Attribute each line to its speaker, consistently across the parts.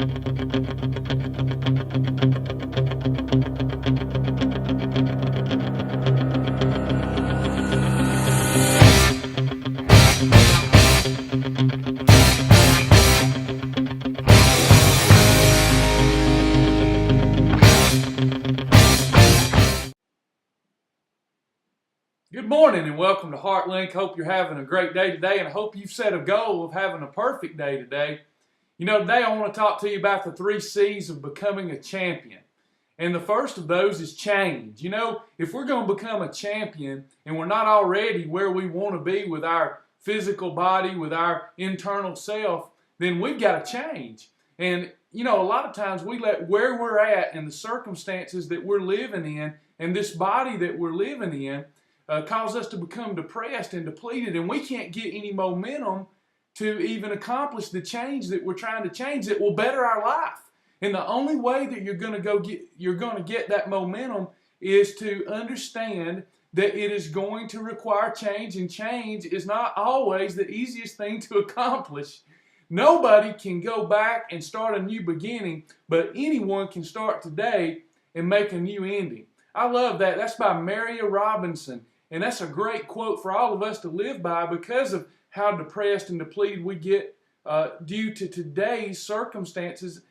Speaker 1: Good morning and welcome to Heartlink. Hope you're having a great day today, and I hope you've set a goal of having a perfect day today. You know, today I want to talk to you about the 3 C's of becoming a champion. And the first of those is change. You know, if we're going to become a champion and we're not already where we want to be with our physical body, with our internal self, then we've got to change. And, you know, a lot of times we let where we're at and the circumstances that we're living in and this body that we're living in cause us to become depressed and depleted, and we can't get any momentum to even accomplish the change that we're trying to change that will better our life. And the only way that you're going to get that momentum is to understand that it is going to require change, and change is not always the easiest thing to accomplish. Nobody can go back and start a new beginning, but anyone can start today and make a new ending. I love that. That's by Mary Robinson. And that's a great quote for all of us to live by because of how depressed and depleted we get due to today's circumstances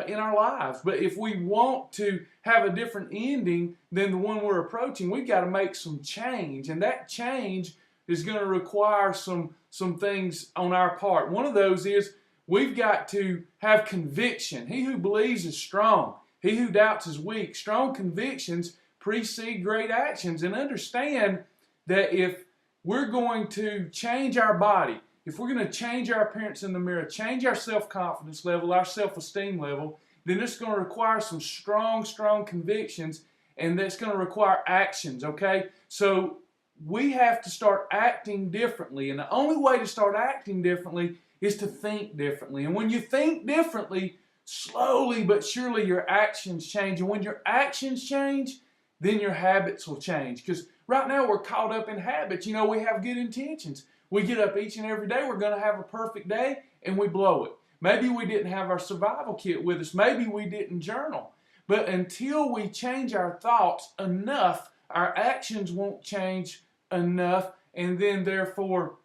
Speaker 1: in our lives. But if we want to have a different ending than the one we're approaching, we've got to make some change. And that change is going to require some things on our part. One of those is we've got to have conviction. He who believes is strong. He who doubts is weak. Strong convictions precede great actions, and understand that if we're going to change our body, if we're going to change our appearance in the mirror, change our self-confidence level, our self-esteem level, then it's going to require some strong convictions, and that's going to require actions, okay? So we have to start acting differently, and the only way to start acting differently is to think differently. And when you think differently, slowly but surely your actions change, and when your actions change, then your habits will change. Because right now we're caught up in habits. You know, we have good intentions. We get up each and every day, we're going to have a perfect day, and we blow it. Maybe we didn't have our survival kit with us. Maybe we didn't journal. But until we change our thoughts enough, our actions won't change enough, and then therefore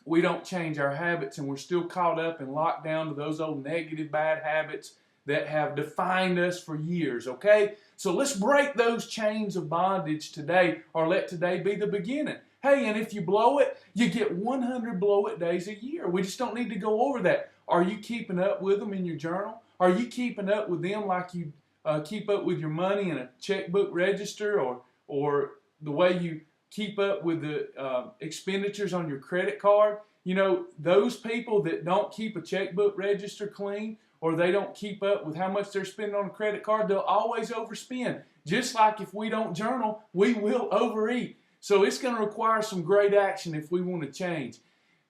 Speaker 1: we don't change our habits, and we're still caught up and locked down to those old negative bad habits that have defined us for years, okay? So let's break those chains of bondage today, or let today be the beginning. Hey, and if you blow it, you get 100 blow it days a year. We just don't need to go over that. Are you keeping up with them in your journal? Are you keeping up with them like you keep up with your money in a checkbook register, or the way you keep up with the expenditures on your credit card? You know, those people that don't keep a checkbook register clean, or they don't keep up with how much they're spending on a credit card, they'll always overspend. Just like if we don't journal, we will overeat. So it's going to require some great action if we want to change.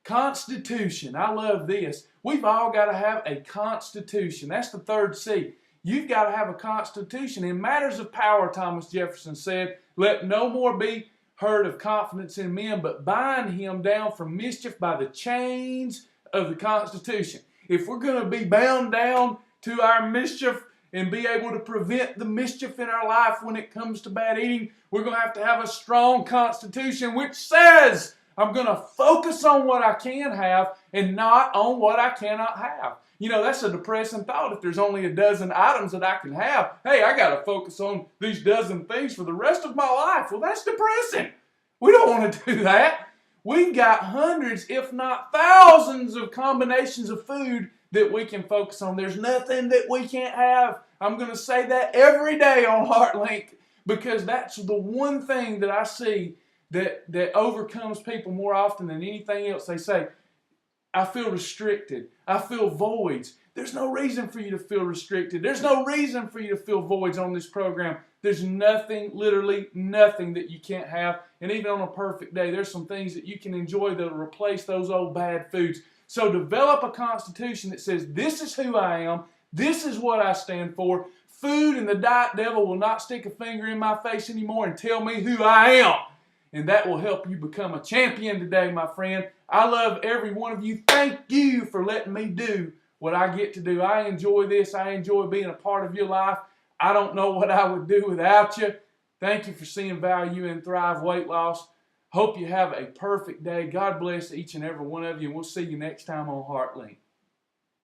Speaker 1: Constitution. I love this. We've all got to have a constitution. That's the 3rd C. You've got to have a constitution. In matters of power, Thomas Jefferson said, let no more be heard of confidence in men, but bind him down from mischief by the chains of the Constitution. If we're going to be bound down to our mischief and be able to prevent the mischief in our life when it comes to bad eating, we're going to have a strong constitution which says, I'm going to focus on what I can have and not on what I cannot have. You know, that's a depressing thought. If there's only a dozen items that I can have, hey, I got to focus on these dozen things for the rest of my life. Well, that's depressing. We don't want to do that. We've got hundreds, if not thousands, of combinations of food that we can focus on. There's nothing that we can't have. I'm going to say that every day on Heartlink, because that's the one thing that I see that overcomes people more often than anything else. They say, I feel restricted. I feel voids. There's no reason for you to feel restricted. There's no reason for you to feel voids on this program. There's nothing, literally nothing that you can't have. And even on a perfect day, there's some things that you can enjoy that will replace those old bad foods. So develop a constitution that says, this is who I am. This is what I stand for. Food and the diet devil will not stick a finger in my face anymore and tell me who I am. And that will help you become a champion today, my friend. I love every one of you. Thank you for letting me do what I get to do. I enjoy this. I enjoy being a part of your life. I don't know what I would do without you. Thank you for seeing value in Thrive Weight Loss. Hope you have a perfect day. God bless each and every one of you, and we'll see you next time on Heartlink.